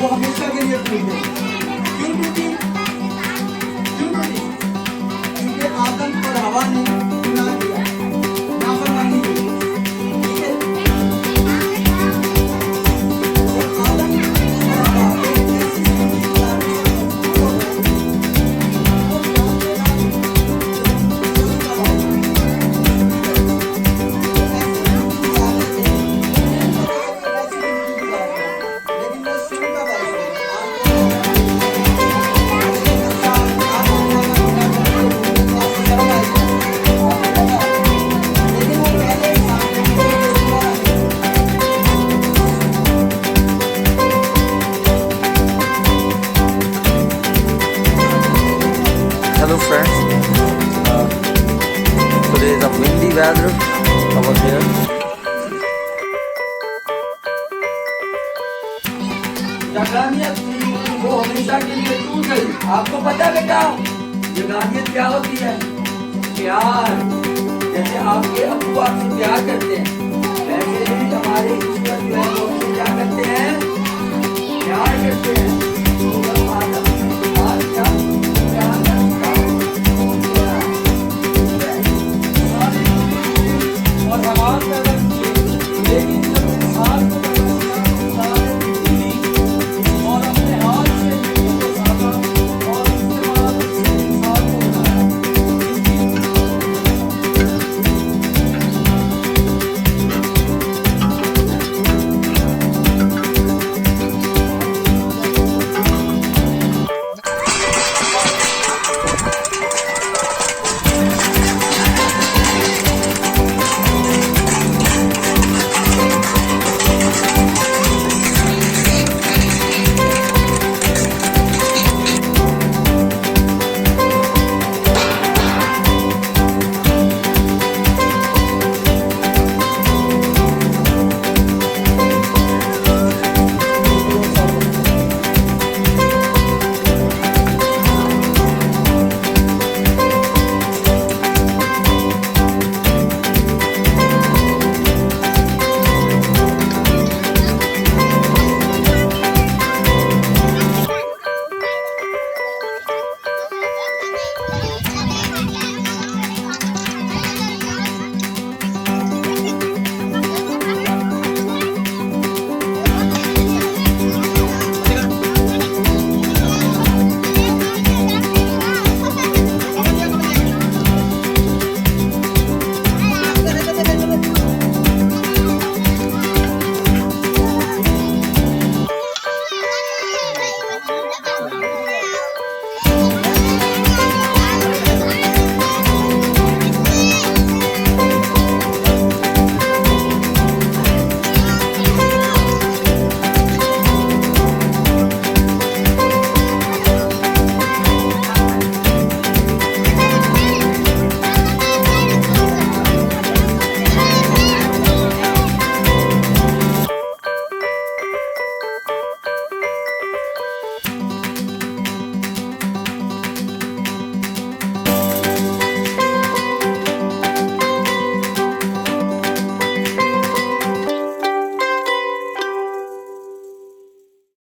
वो हमेशा के लिए टूट गई। क्यों टूटी? क्यों टूटी? क्योंकि आदम और हवा ने गुनाह किया, नाफरमानी की। ठीक है? और आदम और हवा एक ऐसी जिंदगी गुजारने वाले लोग हैं, वो जानते ना भी, Hello friends, today is a windy weather over here. जगानियत थी वो हमेशा के लिए टूट गई। आपको पता है बेटा जगानियत क्या होती है? प्यार। जैसे आपके अब्बू आपसे प्यार करते हैं, वैसे ही हमारे ईश्वर